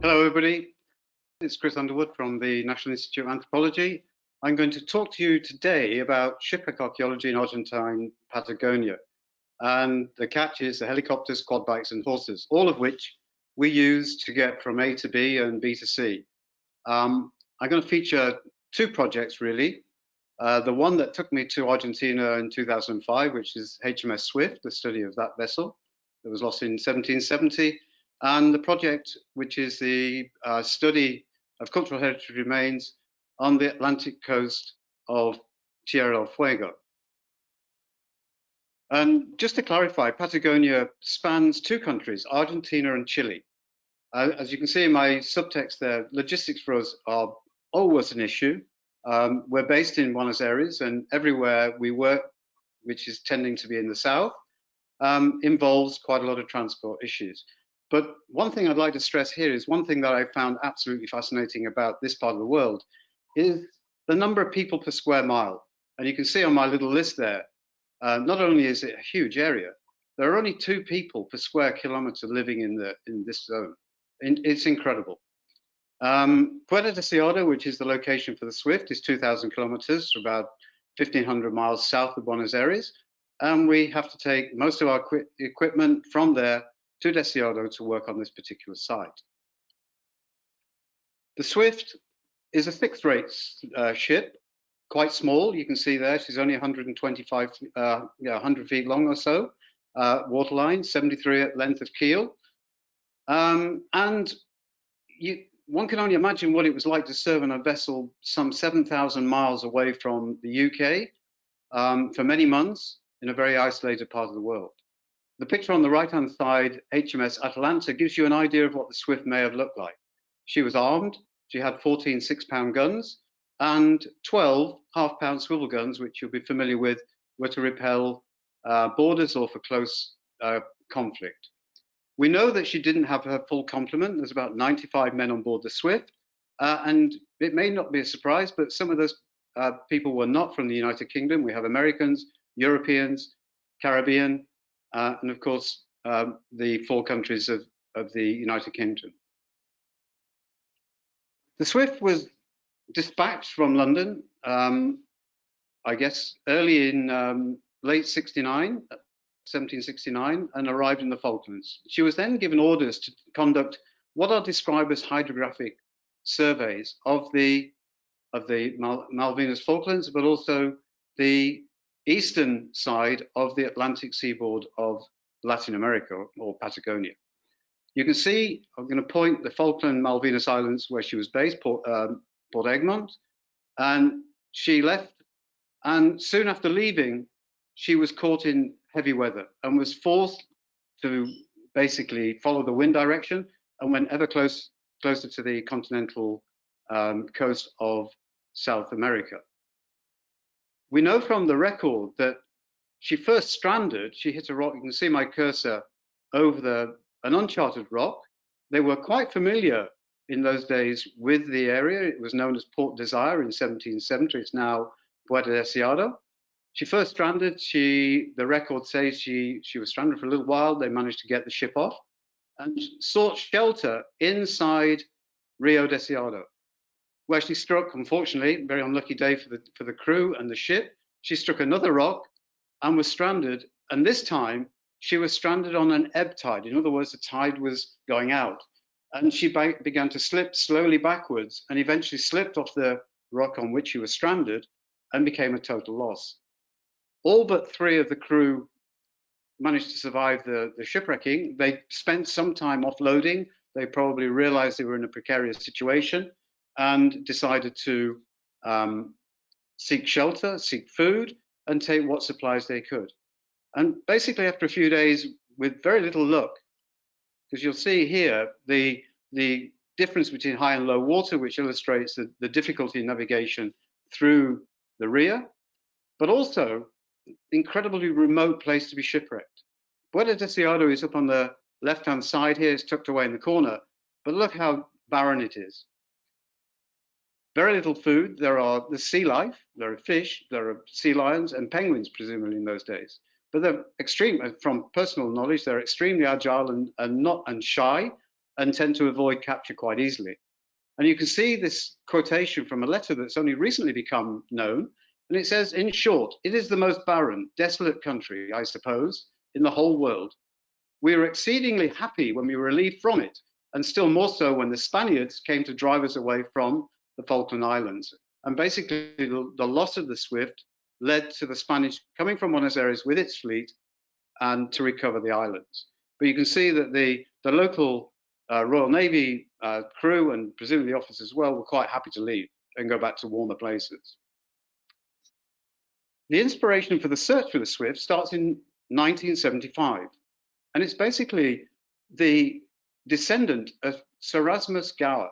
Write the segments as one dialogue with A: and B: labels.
A: Hello, everybody. It's Chris Underwood from the National Institute of Anthropology. I'm going to talk to you today about shipwreck archaeology in Argentine Patagonia. And the catch is the helicopters, quad bikes, and horses, all of which we use to get from A to B and B to C. I'm going to feature two projects, really. The one that took me to Argentina in 2005, which is HMS Swift, the study of that vessel that was lost in 1770. And the project, which is the study of cultural heritage remains on the Atlantic coast of Tierra del Fuego. And just to clarify, Patagonia spans two countries, Argentina and Chile. As you can see in my subtext there, logistics for us are always an issue. We're based in Buenos Aires, and everywhere we work, which is tending to be in the south, involves quite a lot of transport issues. But one thing I'd like to stress here is one thing that I found absolutely fascinating about this part of the world is the number of people per square mile. And you can see on my little list there, not only is it a huge area, there are only 2 people per square kilometer living in this zone. It's incredible. Puerto Deseado, which is the location for the Swift, is 2,000 kilometers, about 1,500 miles south of Buenos Aires. And we have to take most of our equipment from there to Deseado to work on this particular site. The Swift is a fixed-rate ship, quite small. You can see there she's only 100 feet long or so, waterline, 73 at length of keel. And one can only imagine what it was like to serve on a vessel some 7,000 miles away from the UK for many months in a very isolated part of the world. The picture on the right-hand side, HMS Atalanta, gives you an idea of what the Swift may have looked like. She was armed. She had 14 6-pound guns and 12 half-pound swivel guns, which you'll be familiar with, were to repel boarders or for close conflict. We know that she didn't have her full complement. There's about 95 men on board the Swift. And it may not be a surprise, but some of those people were not from the United Kingdom. We have Americans, Europeans, Caribbean, and of course, the 4 countries of the United Kingdom. The Swift was dispatched from London, I guess, early in late 1769, and arrived in the Falklands. She was then given orders to conduct what are described as hydrographic surveys of the Malvinas Falklands, but also the eastern side of the Atlantic seaboard of Latin America, or Patagonia. You can see, I'm going to point the Falkland Malvinas Islands where she was based, Port Egmont, and she left, and soon after leaving, she was caught in heavy weather and was forced to basically follow the wind direction and went ever closer to the continental coast of South America. We know from the record that she first stranded, she hit a rock. You can see my cursor over an uncharted rock. They were quite familiar in those days with the area. It was known as Port Desire in 1770. It's now Puerto Deseado. She first stranded. The record says she was stranded for a little while. They managed to get the ship off and sought shelter inside Rio Deseado, where she struck, unfortunately, very unlucky day for the crew and the ship. She struck another rock and was stranded. And this time she was stranded on an ebb tide. In other words, the tide was going out. And she began to slip slowly backwards and eventually slipped off the rock on which she was stranded and became a total loss. All but 3 of the crew managed to survive the shipwrecking. They spent some time offloading. They probably realized they were in a precarious situation and decided to seek shelter, seek food, and take what supplies they could. And basically, after a few days, with very little luck, because you'll see here the difference between high and low water, which illustrates the difficulty in navigation through the Ria, but also incredibly remote place to be shipwrecked. Puerto Deseado is up on the left-hand side here. It's tucked away in the corner, but look how barren it is. Very little food. There's sea life, there are fish, there are sea lions and penguins, presumably in those days. But they're extreme, from personal knowledge, they're extremely agile and shy, and tend to avoid capture quite easily. And you can see this quotation from a letter that's only recently become known. And it says, in short, it is the most barren, desolate country, I suppose, in the whole world. We were exceedingly happy when we were relieved from it, and still more so when the Spaniards came to drive us away from the Falkland Islands. And basically, the loss of the Swift led to the Spanish coming from Buenos Aires with its fleet and to recover the islands. But you can see that the local Royal Navy crew and presumably the officers as well were quite happy to leave and go back to warmer places. The inspiration for the search for the Swift starts in 1975, and it's basically the descendant of Sir Erasmus Gower,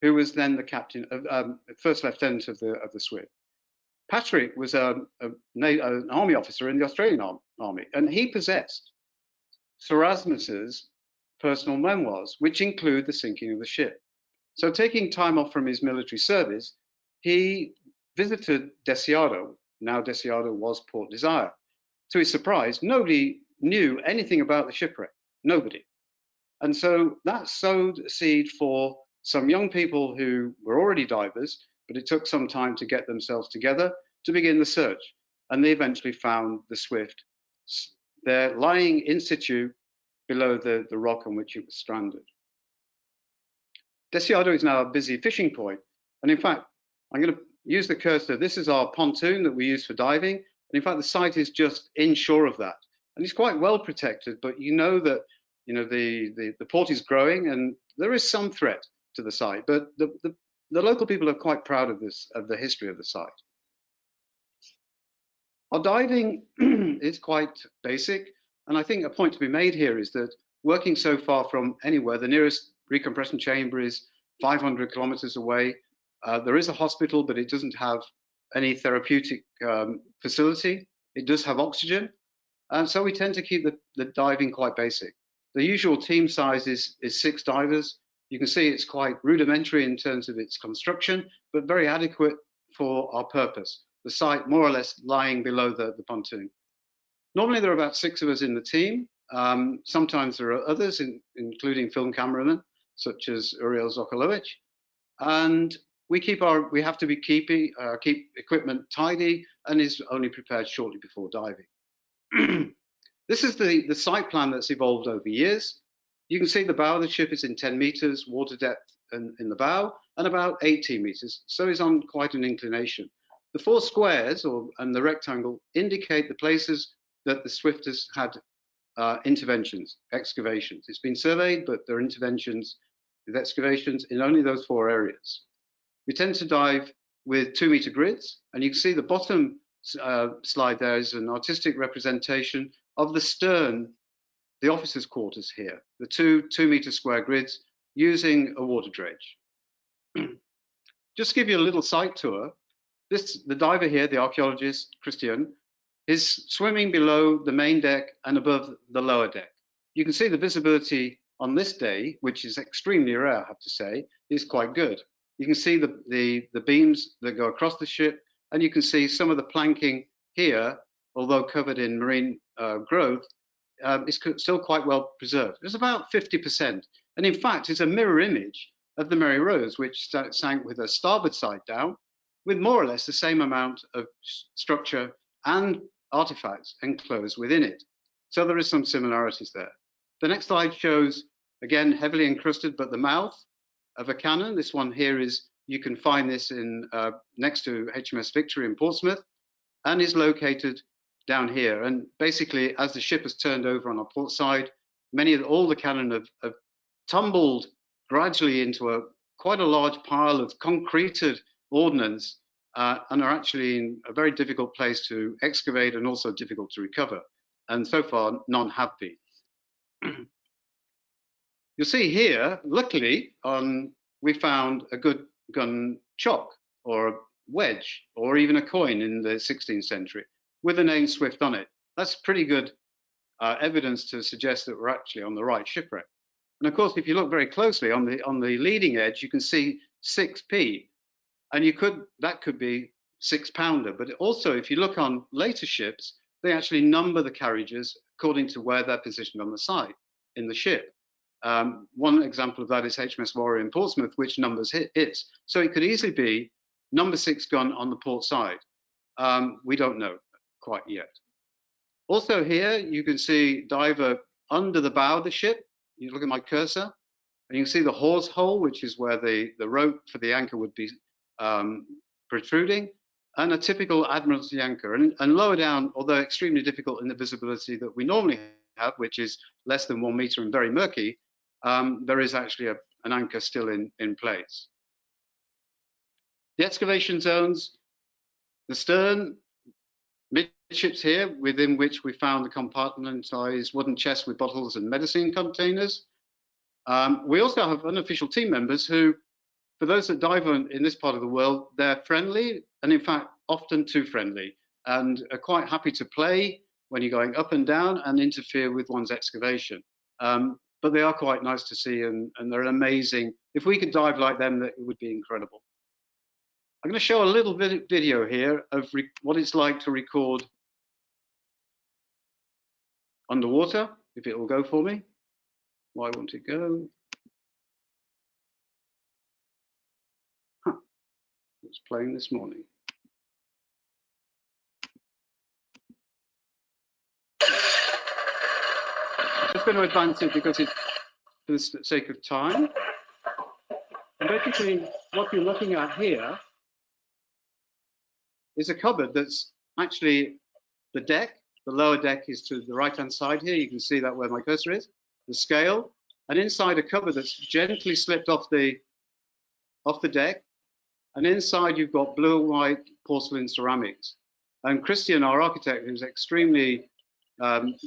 A: who was then the captain of first lieutenant of the Swift. Patrick was an army officer in the Australian army, and he possessed Sir Erasmus's personal memoirs, which include the sinking of the ship. So, taking time off from his military service, he visited Deseado. Now Deseado was Port Desire. To his surprise, nobody knew anything about the shipwreck. Nobody. And so that sowed a seed for some young people who were already divers, but it took some time to get themselves together to begin the search. And they eventually found the Swift there lying in situ below the rock on which it was stranded. Deseado is now a busy fishing point. And in fact, I'm going to use the cursor. This is our pontoon that we use for diving. And in fact, the site is just inshore of that. And it's quite well protected, but you know that the port is growing and there is some threat to the site. But the local people are quite proud of this, of the history of the site. Our diving is quite basic. And I think a point to be made here is that working so far from anywhere, the nearest recompression chamber is 500 kilometers away. There is a hospital, but it doesn't have any therapeutic facility. It does have oxygen. And so we tend to keep the diving quite basic. The usual team size is 6 divers. You can see it's quite rudimentary in terms of its construction, but very adequate for our purpose. The site more or less lying below the pontoon. Normally there are about 6 of us in the team. Sometimes there are others, including film cameramen, such as Uriel Zokolovic. And we have to keep equipment tidy and is only prepared shortly before diving. This is the site plan that's evolved over years. You can see the bow of the ship is in 10 meters, water depth in the bow, and about 18 meters, so it's on quite an inclination. The 4 squares and the rectangle indicate the places that the Swift has had interventions, excavations. It's been surveyed, but there are interventions with excavations in only those 4 areas. We tend to dive with 2-meter grids, and you can see the bottom slide there is an artistic representation of the stern, the officers' quarters here, the 2-meter square grids using a water dredge. Just to give you a little site tour, the diver here, the archaeologist, Christian, is swimming below the main deck and above the lower deck. You can see the visibility on this day, which is extremely rare, I have to say, is quite good. You can see the beams that go across the ship, and you can see some of the planking here, although covered in marine growth, is still quite well preserved. It's about 50%. And in fact, it's a mirror image of the Mary Rose, which sank with her starboard side down, with more or less the same amount of structure and artifacts enclosed within it. So there is some similarities there. The next slide shows, again, heavily encrusted, but the mouth of a cannon. This one here is, you can find this in next to HMS Victory in Portsmouth, and is located down here. And basically, as the ship has turned over on our port side, all the cannon have tumbled gradually into quite a large pile of concreted ordnance, and are actually in a very difficult place to excavate and also difficult to recover. And so far, none have been. You'll see here, luckily, we found a good gun chock or a wedge or even a coin in the 16th century with the name Swift on it. That's pretty good evidence to suggest that we're actually on the right shipwreck. And of course, if you look very closely on the leading edge, you can see 6p, and that could be 6-pounder. But also, if you look on later ships, they actually number the carriages according to where they're positioned on the side in the ship. One example of that is HMS Warrior in Portsmouth, which numbers its. So it could easily be number 6 gun on the port side. We don't know quite yet. Also here, you can see diver under the bow of the ship. You look at my cursor, and you can see the hawse hole, which is where the rope for the anchor would be protruding, and a typical Admiralty anchor. And lower down, although extremely difficult in the visibility that we normally have, which is less than 1 meter and very murky, there is actually an anchor still in place. The excavation zones, the stern, midships here, within which we found the compartmentalized wooden chest with bottles and medicine containers. We also have unofficial team members who, for those that dive in this part of the world, they're friendly, and in fact, often too friendly, and are quite happy to play when you're going up and down and interfere with one's excavation. But they are quite nice to see, and they're amazing. If we could dive like them, it would be incredible. I'm going to show a little video here of what it's like to record underwater, if it will go for me. Why won't it go? Huh. It's playing this morning. I'm just going to advance it because it's for the sake of time. And basically, what you're looking at here is a cupboard that's actually the deck. The lower deck is to the right-hand side here. You can see that where my cursor is, the scale. And inside a cupboard that's gently slipped off the deck. And inside you've got blue and white porcelain ceramics. And Christian, our architect, who's extremely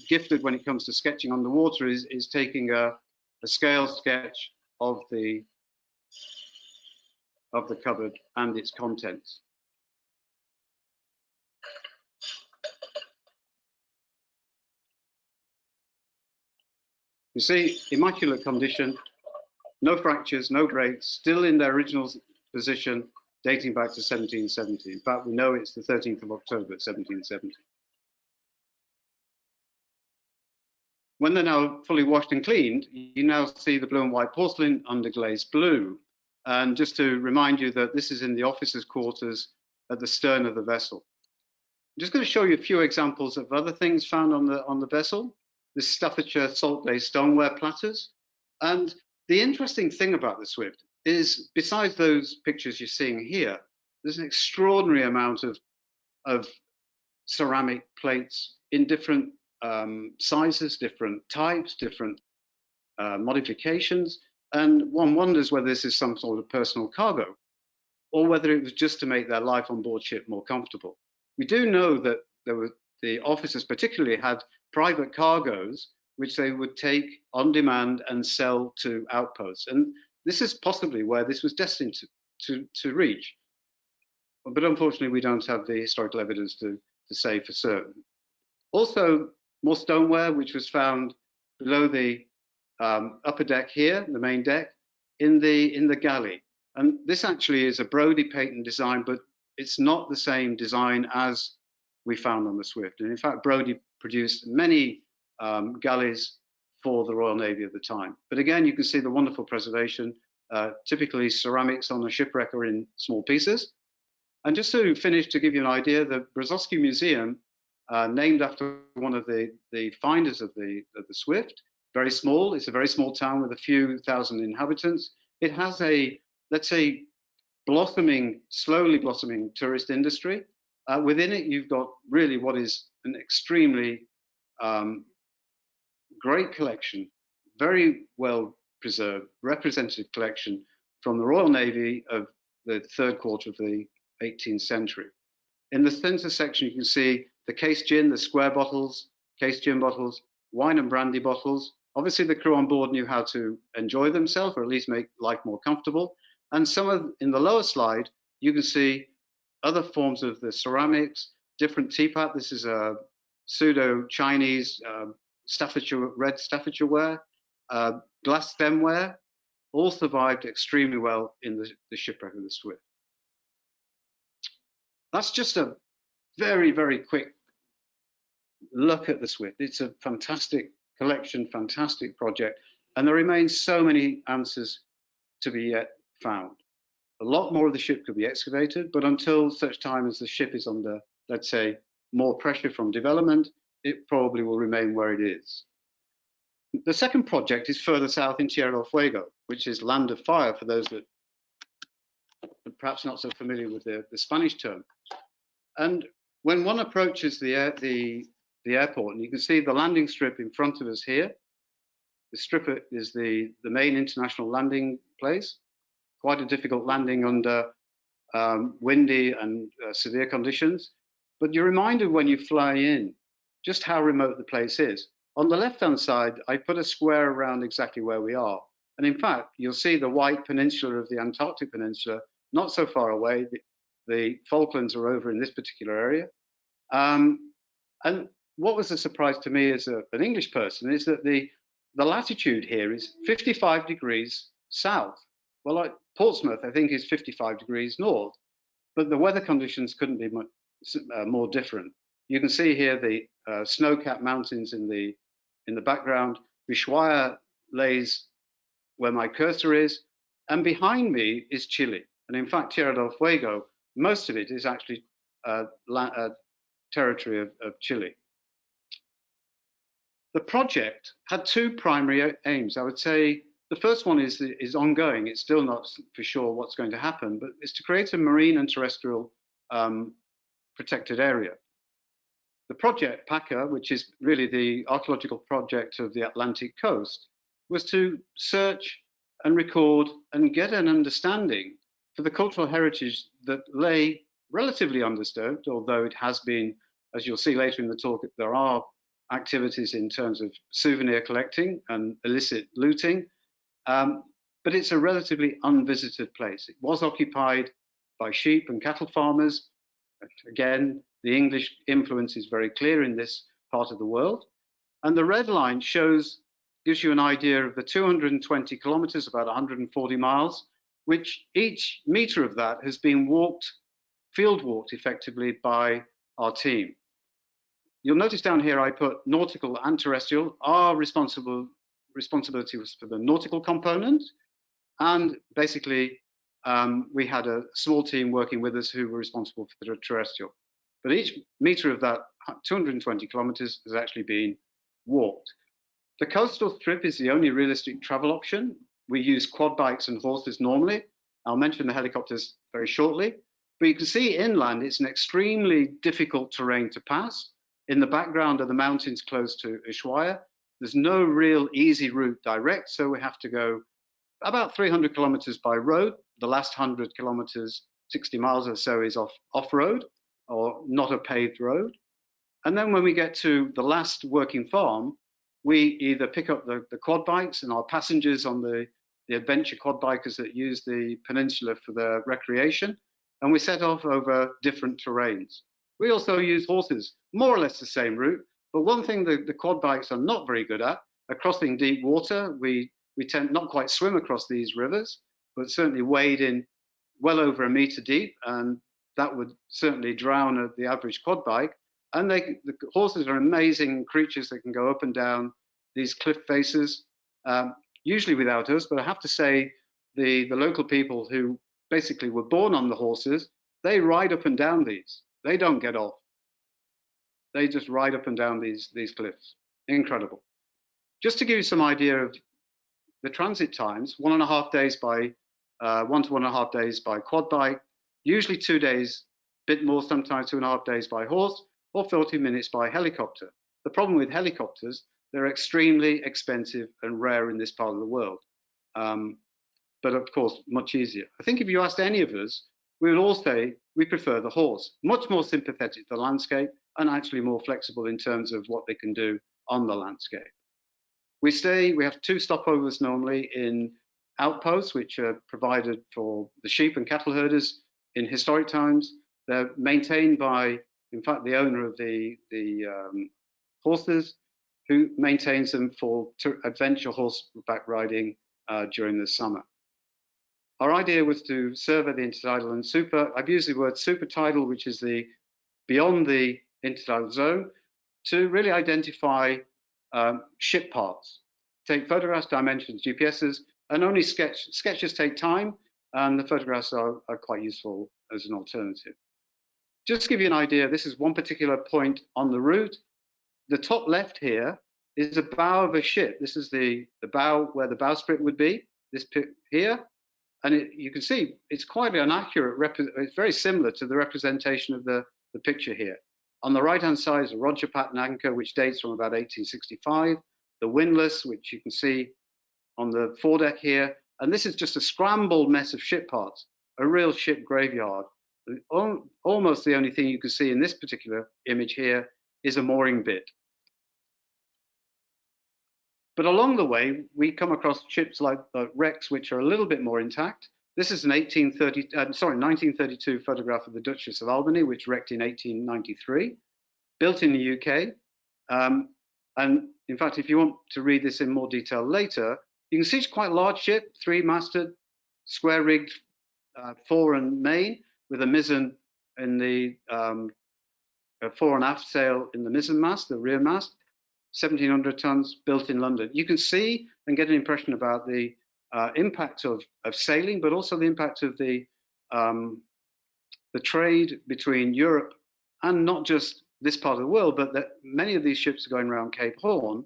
A: gifted when it comes to sketching underwater, is taking a scale sketch of the cupboard and its contents. You see, immaculate condition, no fractures, no breaks, still in their original position, dating back to 1770. In fact, we know it's the 13th of October, 1770. When they're now fully washed and cleaned, you now see the blue and white porcelain underglazed blue. And just to remind you that this is in the officers' quarters at the stern of the vessel. I'm just going to show you a few examples of other things found on the vessel. The Staffordshire Salt Bay stoneware platters. And the interesting thing about the Swift is, besides those pictures you're seeing here, there's an extraordinary amount of ceramic plates in different sizes, different types, different modifications. And one wonders whether this is some sort of personal cargo or whether it was just to make their life on board ship more comfortable. We do know that the officers particularly had private cargoes which they would take on demand and sell to outposts. And this is possibly where this was destined to reach. But unfortunately, we don't have the historical evidence to say for certain. Also, more stoneware, which was found below the upper deck here, the main deck, in the galley. And this actually is a Brodie patent design, but it's not the same design as we found on the Swift. And in fact, Brodie produced many galleys for the Royal Navy at the time. But again, you can see the wonderful preservation. Typically, ceramics on a shipwreck are in small pieces. And just to finish, to give you an idea, the Brzozowski Museum, named after one of the finders of the Swift, very small. It's a very small town with a few thousand inhabitants. It has a, let's say, slowly blossoming tourist industry. Within it, you've got really what is an extremely great collection, very well preserved, representative collection from the Royal Navy of the third quarter of the 18th century. In the center section, you can see the case gin, the square bottles, case gin bottles, wine and brandy bottles. Obviously, the crew on board knew how to enjoy themselves, or at least make life more comfortable. And in the lower slide, you can see other forms of the ceramics, different teapot. This is a pseudo-Chinese red Staffordshire ware, glass stemware, all survived extremely well in the shipwreck of the Swift. That's just a very, very quick look at the Swift. It's a fantastic collection, fantastic project. And there remain so many answers to be yet found. A lot more of the ship could be excavated, but until such time as the ship is under, let's say, more pressure from development, it probably will remain where it is. The second project is further south in Tierra del Fuego, which is land of fire for those that are perhaps not so familiar with the Spanish term. And when one approaches the airport, and you can see the landing strip in front of us here, the strip is the main international landing place. Quite a difficult landing under windy and severe conditions. But you're reminded when you fly in just how remote the place is. On the left-hand side, I put a square around exactly where we are. And in fact, you'll see the white peninsula of the Antarctic Peninsula, not so far away. The Falklands are over in this particular area. And what was a surprise to me as an English person is that the latitude here is 55 degrees south. Well, like Portsmouth, I think, is 55 degrees north, but the weather conditions couldn't be much more different. You can see here the snow-capped mountains in the background. Ushuaia lays where my cursor is, and behind me is Chile. And in fact, Tierra del Fuego, most of it is actually territory of Chile. The project had two primary aims. I would say the first one is ongoing. It's still not for sure what's going to happen, but it's to create a marine and terrestrial protected area. The project PACA, which is really the archaeological project of the Atlantic coast, was to search and record and get an understanding for the cultural heritage that lay relatively undisturbed, although it has been, as you'll see later in the talk, there are activities in terms of souvenir collecting and illicit looting, but it's a relatively unvisited place. It was occupied by sheep and cattle farmers. Again, the English influence is very clear in this part of the world. And the red line gives you an idea of the 220 kilometers, about 140 miles, which each meter of that has been field walked effectively by our team. You'll notice down here I put nautical and terrestrial. Our responsibility was for the nautical component, and basically we had a small team working with us who were responsible for the terrestrial. But each meter of that 220 kilometers has actually been walked. The coastal strip is the only realistic travel option. We use quad bikes and horses normally. I'll mention the helicopters very shortly. But you can see inland, it's an extremely difficult terrain to pass. In the background are the mountains close to Ushuaia. There's no real easy route direct, so we have to go about 300 kilometers by road. The last 100 kilometers, 60 miles or so, is off-road or not a paved road. And then when we get to the last working farm, we either pick up the quad bikes and our passengers on the adventure quad bikers that use the peninsula for their recreation, and we set off over different terrains. We also use horses, more or less the same route, but one thing the quad bikes are not very good at are crossing deep water. We tend not quite swim across these rivers, but certainly wade in well over a meter deep, and that would certainly drown the average quad bike. And the horses are amazing creatures that can go up and down these cliff faces, usually without us. But I have to say, the local people who basically were born on the horses, they ride up and down these. They don't get off. They just ride up and down these cliffs. Incredible. Just to give you some idea of the transit times, 1.5 days by 1 to 1.5 days by quad bike, usually 2 days, bit more, sometimes 2.5 days by horse, or 40 minutes by helicopter. The problem with helicopters, they're extremely expensive and rare in this part of the world, but of course, much easier. I think if you asked any of us, we would all say we prefer the horse, much more sympathetic to the landscape and actually more flexible in terms of what they can do on the landscape. We have 2 stopovers normally in outposts, which are provided for the sheep and cattle herders in historic times. They're maintained by, in fact, the owner of the horses, who maintains them for adventure horseback riding during the summer. Our idea was to survey the intertidal and super. I've used the word super tidal, which is beyond the intertidal zone, to really identify ship parts. take photographs, dimensions, GPSs, and only sketches take time, and the photographs are quite useful as an alternative. Just to give you an idea, this is one particular point on the route. The top left here is a bow of a ship. This is the bow where the bowsprit would be, this pit here. And you can see it's quite an accurate, it's very similar to the representation of the picture here. On the right-hand side is a Roger pattern anchor, which dates from about 1865. The windlass, which you can see on the foredeck here. And this is just a scrambled mess of ship parts, a real ship graveyard. Almost the only thing you can see in this particular image here is a mooring bit. But along the way, we come across ships like wrecks, which are a little bit more intact. This is an 1932 photograph of the Duchess of Albany, which wrecked in 1893, built in the UK. And in fact, if you want to read this in more detail later, you can see it's quite a large ship, 3-masted, square-rigged fore and main, with a mizzen in the fore and aft sail in the mizzen mast, the rear mast, 1,700 tons, built in London. You can see and get an impression about the impact of sailing, but also the impact of the trade between Europe and not just this part of the world, but that many of these ships are going around Cape Horn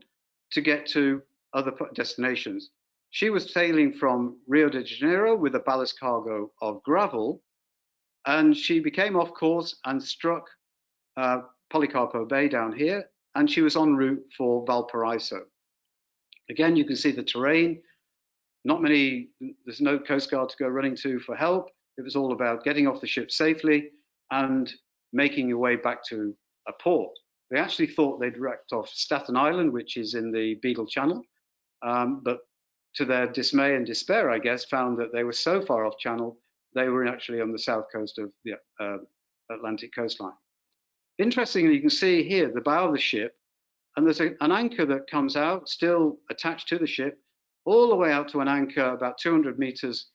A: to get to other destinations. She was sailing from Rio de Janeiro with a ballast cargo of gravel, and she became off course and struck Policarpo Bay down here, and she was en route for Valparaiso. Again, you can see the terrain. There's no Coast Guard to go running to for help. It was all about getting off the ship safely and making your way back to a port. They actually thought they'd wrecked off Staten Island, which is in the Beagle Channel, but to their dismay and despair, I guess, found that they were so far off channel, they were actually on the south coast of the Atlantic coastline. Interestingly, you can see here the bow of the ship, and there's an anchor that comes out, still attached to the ship, all the way out to an anchor about 200 meters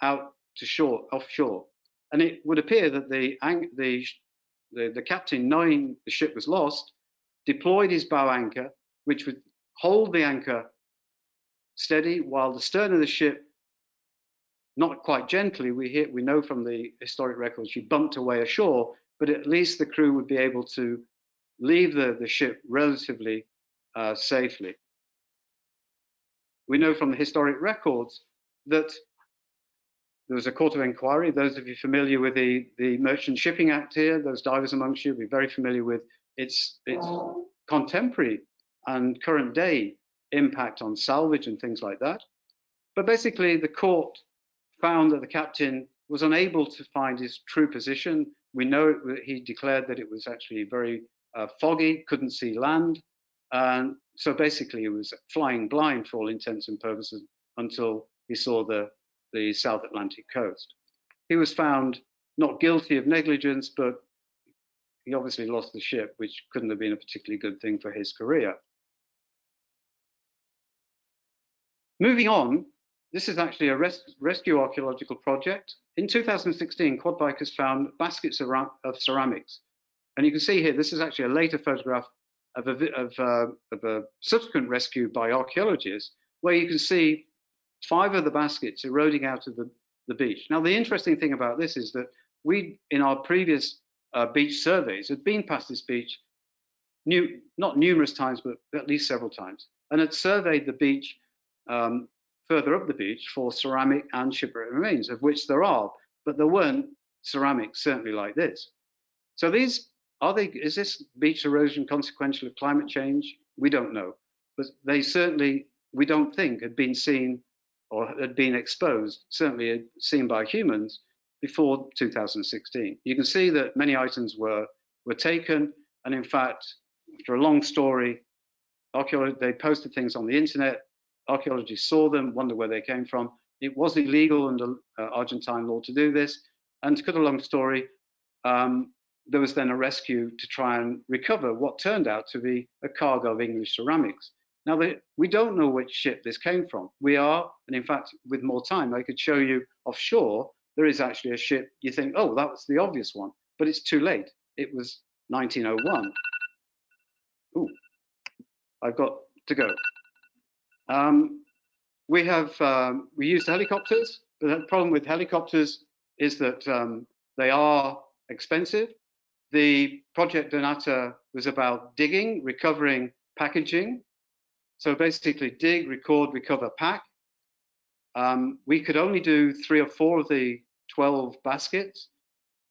A: out to shore, offshore. And it would appear that the captain, knowing the ship was lost, deployed his bow anchor, which would hold the anchor steady while the stern of the ship, not quite gently, we know from the historic records, she bumped away ashore, but at least the crew would be able to leave the ship relatively safely. We know from the historic records that there was a court of inquiry. Those of you familiar with the Merchant Shipping Act here, those divers amongst you will be very familiar with its contemporary and current day impact on salvage and things like that. But basically, the court found that the captain was unable to find his true position. We know he declared that it was actually very foggy, couldn't see land. And so basically, it was flying blind for all intents and purposes until he saw the South Atlantic coast. He was found not guilty of negligence, but he obviously lost the ship, which couldn't have been a particularly good thing for his career. Moving on, this is actually a rescue archaeological project. In 2016, quad bikers found baskets of ceramics. And you can see here, this is actually a later photograph of a subsequent rescue by archaeologists, where you can see 5 of the baskets eroding out of the beach. Now, the interesting thing about this is that we, in our previous beach surveys, had been past this beach, not numerous times, but at least several times, and had surveyed the beach further up the beach for ceramic and shipwreck remains, of which there are, but there weren't ceramics certainly like this. So is this beach erosion consequential of climate change? We don't know, but they certainly, we don't think, had been seen or had been exposed, certainly seen by humans before 2016. You can see that many items were taken, and in fact, after a long story, they posted things on the internet, archaeologists saw them, wondered where they came from. It was illegal under Argentine law to do this, and to cut a long story, there was then a rescue to try and recover what turned out to be a cargo of English ceramics. Now, we don't know which ship this came from. And in fact, with more time, I could show you offshore, there is actually a ship, you think, oh, that was the obvious one, but it's too late. It was 1901. Ooh, I've got to go. We used helicopters, but the problem with helicopters is that they are expensive. The project Donata was about digging, recovering, packaging. So basically dig, record, recover, pack. We could only do 3 or 4 of the 12 baskets.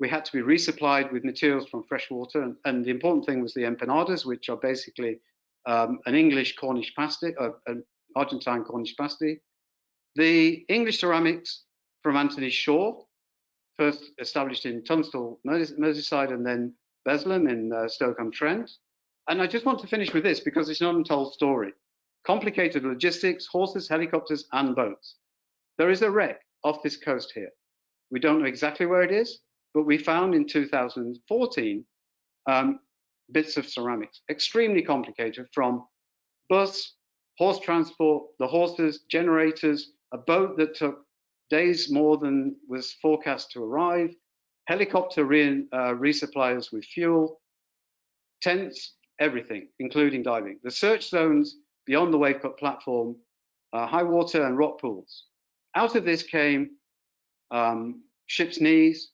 A: We had to be resupplied with materials from fresh water. And the important thing was the empanadas, which are basically an English Cornish pasty, an Argentine Cornish pasty. The English ceramics from Anthony Shaw, first established in Tunstall, Merseyside, and then Beslem in Stoke-on-Trent. And I just want to finish with this because it's an untold story. Complicated logistics, horses, helicopters, and boats. There is a wreck off this coast here. We don't know exactly where it is, but we found in 2014 bits of ceramics, extremely complicated, from bus, horse transport, the horses, generators, a boat that took days more than was forecast to arrive, helicopter resuppliers with fuel, tents, everything, including diving. The search zones beyond the wave cut platform, high water and rock pools. Out of this came ship's knees,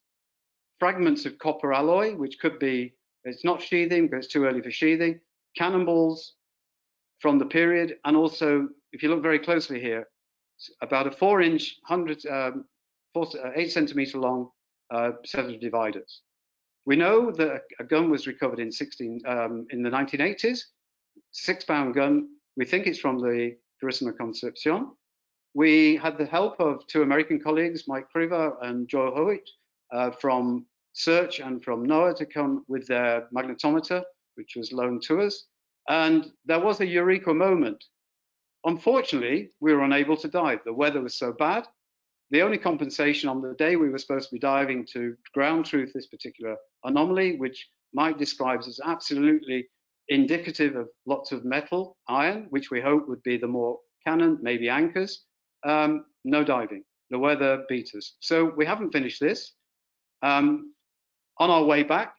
A: fragments of copper alloy, which could be, it's not sheathing, but it's too early for sheathing, cannonballs from the period, and also, if you look very closely here, about a 4-inch, 8 centimeter long set of dividers. We know that a gun was recovered in the 1980s, 6-pound gun. We think it's from the Purísima Concepción. We had the help of 2 American colleagues, Mike Kriver and Joe Howitt, from Search and from NOAA to come with their magnetometer, which was loaned to us. And there was a eureka moment. Unfortunately, we were unable to dive. The weather was so bad. The only compensation on the day we were supposed to be diving to ground truth this particular anomaly, which Mike describes as absolutely indicative of lots of metal, iron, which we hope would be the more cannon, maybe anchors. No diving. The weather beat us. So we haven't finished this. On our way back,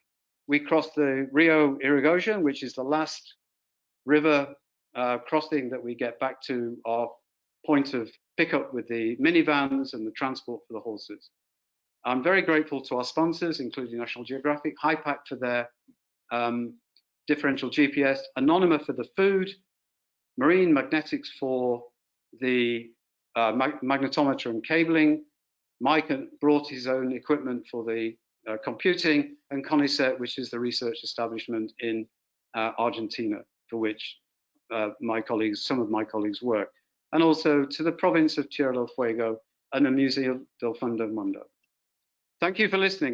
A: we crossed the Rio Irigoyen, which is the last river crossing that we get back to our point of pickup with the minivans and the transport for the horses. I'm very grateful to our sponsors, including National Geographic, HiPAC for their differential GPS, Anonyma for the food, Marine Magnetics for the magnetometer and cabling. Mike brought his own equipment for the computing, and CONICET, which is the research establishment in Argentina, for which some of my colleagues work, and also to the province of Tierra del Fuego and the Museo del Fondo Mundo. Thank you for listening.